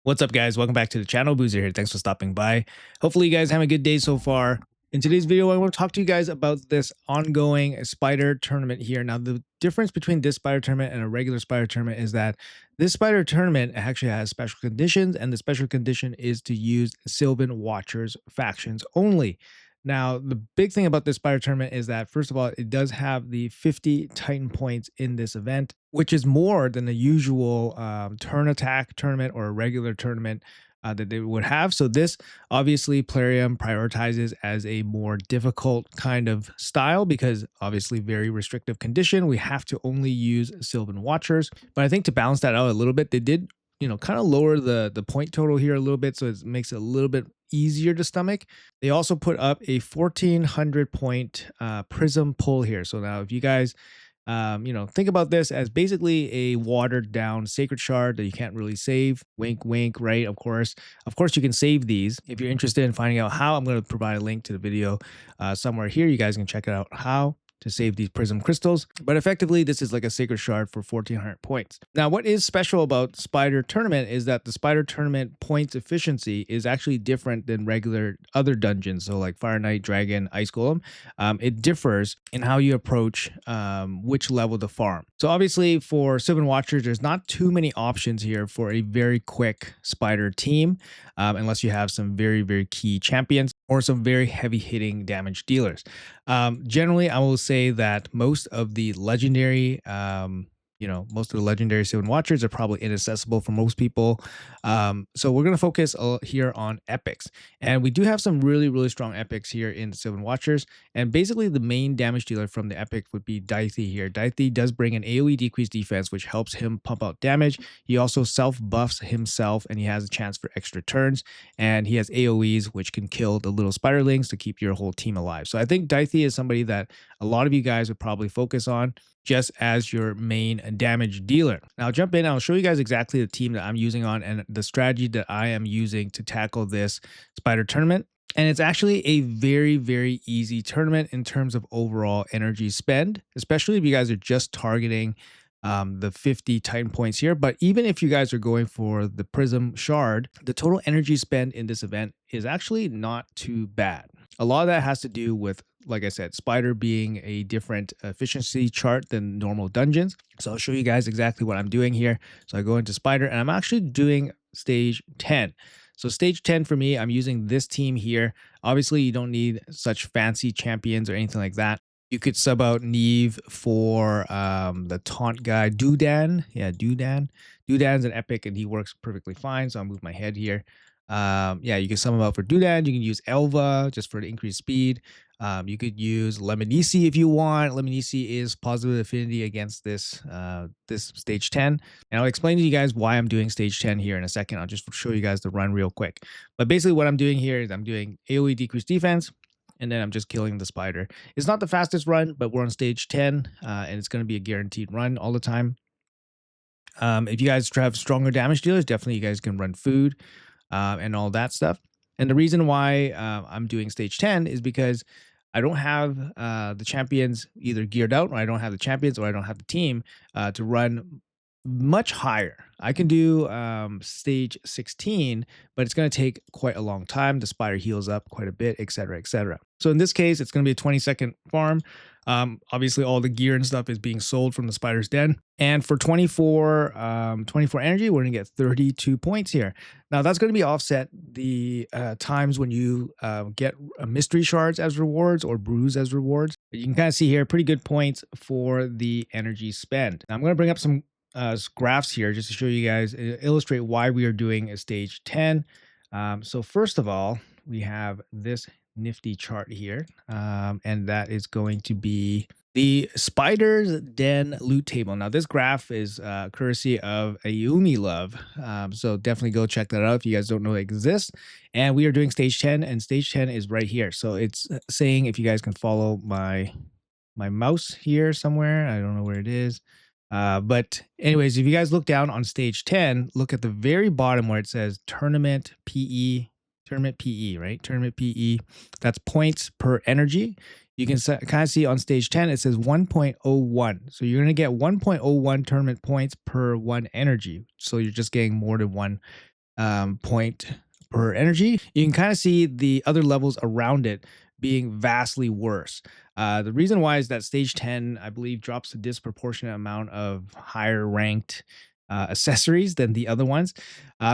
What's up, guys? Welcome back to the channel. Boozer here. Thanks for stopping by. Hopefully, you guys have a good day so far. In today's video, I want to talk to you guys about this ongoing spider tournament here. Now, the difference between this spider tournament and a regular spider tournament is that this spider tournament actually has special conditions, and the special condition is to use Sylvan Watchers factions only. Now, the big thing about this spider tournament is that, first of all, it does have the 50 Titan points in this event, which is more than the usual turn attack tournament or a regular tournament that they would have. So this obviously Plarium prioritizes as a more difficult kind of style because obviously very restrictive condition. We have to only use Sylvan Watchers. But I think to balance that out a little bit, they did, kind of lower the point total here a little bit. So it makes it a little bit easier to stomach. They also put up a 1400 point Prism pull here. So now if you guys think about this as basically a watered down sacred shard that you can't really save. Wink, wink, right? Of course, you can save these. If you're interested in finding out how, I'm going to provide a link to the video somewhere here. You guys can check it out how to save these prism crystals. But effectively, this is like a sacred shard for 1400 points. Now, what is special about Spider Tournament is that the Spider Tournament points efficiency is actually different than regular other dungeons. So like Fire Knight, Dragon, Ice Golem. It differs in how you approach which level to farm. So obviously for Sylvan Watchers, there's not too many options here for a very quick Spider team, unless you have some very, very key champions or some very heavy hitting damage dealers. Generally, I will say that most of the legendary, Sylvan Watchers are probably inaccessible for most people. So we're going to focus here on epics. And we do have some really, really strong epics here in the Sylvan Watchers. And basically the main damage dealer from the epic would be Dithey here. Dithey does bring an AoE decreased defense, which helps him pump out damage. He also self-buffs himself, and he has a chance for extra turns. And he has AoEs, which can kill the little spiderlings to keep your whole team alive. So I think Dithey is somebody that a lot of you guys would probably focus on just as your main damage dealer. Now I'll jump in, I'll show you guys exactly the team that I'm using on and the strategy that I am using to tackle this spider tournament. And it's actually a very, very easy tournament in terms of overall energy spend, especially if you guys are just targeting the 50 Titan points here. But even if you guys are going for the Prism Shard, the total energy spend in this event is actually not too bad. A lot of that has to do with, like I said, Spider being a different efficiency chart than normal dungeons. So I'll show you guys exactly what I'm doing here. So I go into Spider and I'm actually doing stage 10. So stage 10 for me, I'm using this team here. Obviously, you don't need such fancy champions or anything like that. You could sub out Neve for the taunt guy, Dudan. Yeah, Dudan. Dudan's an epic and he works perfectly fine. So I'll move my head here. You can sub him out for Dudan. You can use Elva just for the increased speed. You could use Lemonisi if you want. Lemonisi is positive affinity against this stage 10. And I'll explain to you guys why I'm doing stage 10 here in a second. I'll just show you guys the run real quick. But basically what I'm doing here is I'm doing AoE decreased defense, and then I'm just killing the spider. It's not the fastest run, but we're on stage 10, and it's going to be a guaranteed run all the time. If you guys have stronger damage dealers, definitely you guys can run food and all that stuff. And the reason why I'm doing stage 10 is because I don't have the champions either geared out, or I don't have the champions, or I don't have the team to run much higher. I can do stage 16, but it's going to take quite a long time. The spider heals up quite a bit, etc., etc. So in this case, it's going to be a 20-second farm. Obviously, all the gear and stuff is being sold from the spider's den. And for 24 energy, we're going to get 32 points here. Now, that's going to be offset the times when you get mystery shards as rewards or brews as rewards. But you can kind of see here pretty good points for the energy spend. Now, I'm going to bring up some graphs here just to show you guys, illustrate why we are doing a stage 10. So first of all, we have this nifty chart here, and that is going to be the Spider's Den loot table. Now this graph is courtesy of Ayumi Love, so definitely go check that out if you guys don't know it exists. And we are doing stage 10, and stage 10 is right here. So it's saying, if you guys can follow my mouse here somewhere, I don't know where it is. But anyways, if you guys look down on stage 10, look at the very bottom where it says tournament PE, right? Tournament PE, that's points per energy. You can kind of see on stage 10, it says 1.01. So you're going to get 1.01 tournament points per 1 energy. So you're just getting more than 1 point per energy, you can kind of see the other levels around it being vastly worse. The reason why is that stage 10, I believe, drops a disproportionate amount of higher ranked accessories than the other ones.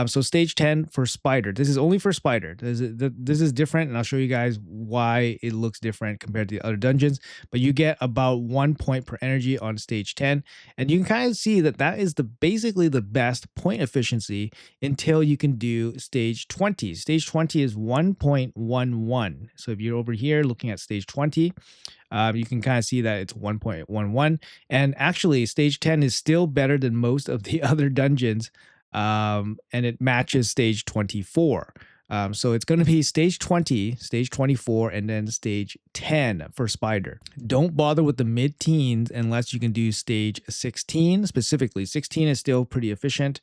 So stage 10 for Spider. This is only for Spider. This is different, and I'll show you guys why it looks different compared to the other dungeons. But you get about 1 point per energy on stage 10, and you can kind of see that that is the basically the best point efficiency until you can do stage 20. Stage 20 is 1.11. So if you're over here looking at stage 20, you can kind of see that it's 1.11. And actually, stage 10 is still better than most of the other dungeons, and it matches stage 24. So it's going to be stage 20, stage 24, and then stage 10 for Spider. Don't bother with the mid-teens unless you can do stage 16 specifically. 16 is still pretty efficient.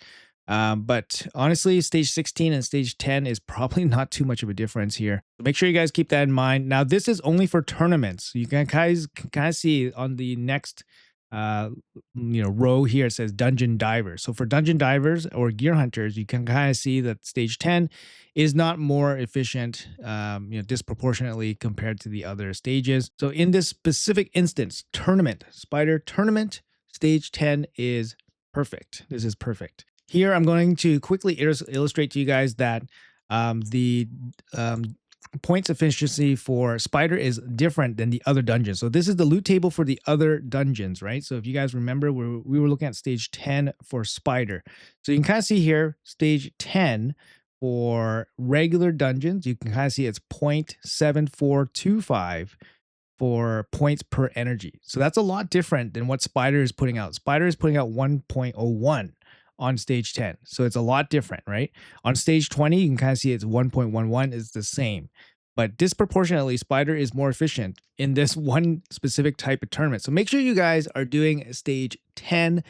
But honestly, stage 16 and stage 10 is probably not too much of a difference here. So make sure you guys keep that in mind. Now, this is only for tournaments. You can kind of see on the next uh row here, it says dungeon divers. So for dungeon divers or gear hunters, you can kind of see that stage 10 is not more efficient, disproportionately compared to the other stages. So in this specific instance, tournament, Spider tournament, stage 10 is perfect. This is perfect. Here, I'm going to quickly illustrate to you guys that the points efficiency for Spider is different than the other dungeons. So this is the loot table for the other dungeons, right? So if you guys remember, we were looking at stage 10 for Spider. So you can kind of see here, stage 10 for regular dungeons, you can kind of see it's 0.7425 for points per energy. So that's a lot different than what Spider is putting out. Spider is putting out 1.01 on stage 10. So it's a lot different, right? On stage 20, you can kind of see it's 1.11 is the same. But disproportionately, Spider is more efficient in this one specific type of tournament. So make sure you guys are doing stage 10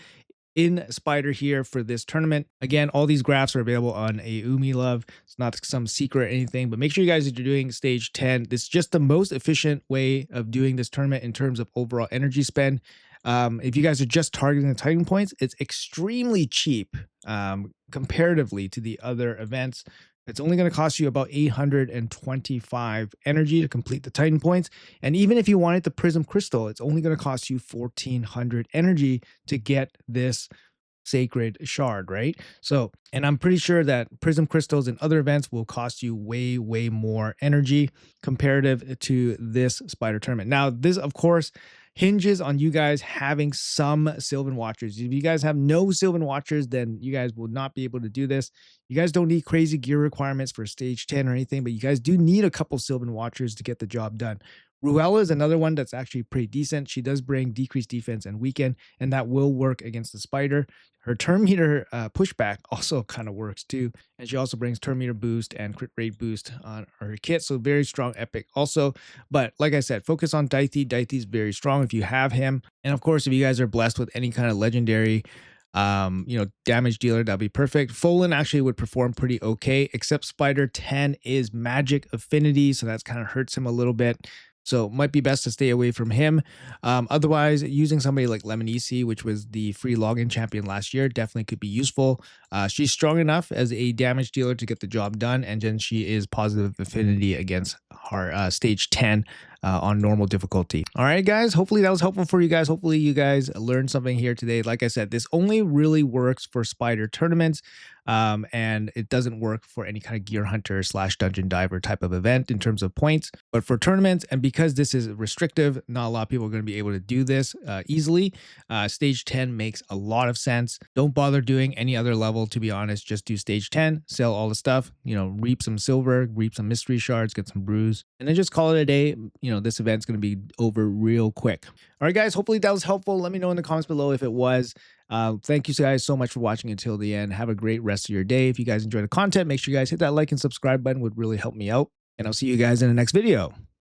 in Spider here for this tournament. Again, all these graphs are available on Aumi Love. It's not some secret or anything, but make sure you guys are doing stage 10. This is just the most efficient way of doing this tournament in terms of overall energy spend. If you guys are just targeting the Titan points, it's extremely cheap comparatively to the other events. It's only going to cost you about 825 energy to complete the Titan points. And even if you wanted the Prism Crystal, it's only going to cost you 1400 energy to get this sacred shard, right? So, and I'm pretty sure that Prism Crystals and other events will cost you way, way more energy comparative to this Spider tournament. Now, this, of course, hinges on you guys having some Sylvan Watchers. If you guys have no Sylvan Watchers, then you guys will not be able to do this. You guys don't need crazy gear requirements for stage 10 or anything, but you guys do need a couple Sylvan Watchers to get the job done. Ruella is another one that's actually pretty decent. She does bring decreased defense and weaken, and that will work against the Spider. Her turn meter pushback also kind of works too. And she also brings turn meter boost and crit rate boost on her kit. So very strong epic also. But like I said, focus on Daithi. Daithi is very strong if you have him. And of course, if you guys are blessed with any kind of legendary damage dealer, that'd be perfect. Folan actually would perform pretty okay, except Spider 10 is magic affinity, so that's kind of hurts him a little bit. So it might be best to stay away from him. Otherwise, using somebody like Lemonisi, which was the free login champion last year, definitely could be useful. She's strong enough as a damage dealer to get the job done, and then she is positive affinity against her stage 10 on normal difficulty. All right, guys, hopefully that was helpful for you guys. Hopefully you guys learned something here today. Like I said, this only really works for Spider tournaments, and it doesn't work for any kind of gear hunter / dungeon diver type of event in terms of points. But for tournaments, and because this is restrictive, not a lot of people are going to be able to do this easily. Stage 10 makes a lot of sense. Don't bother doing any other level, to be honest. Just do stage 10, sell all the stuff, reap some silver, reap some mystery shards, get some brews, and then just call it a day. This event's going to be over real quick. All right, guys, hopefully that was helpful. Let me know in the comments below if it was. Thank you guys so much for watching until the end. Have a great rest of your day. If you guys enjoy the content, make sure you guys hit that like and subscribe button. Would really help me out. And I'll see you guys in the next video.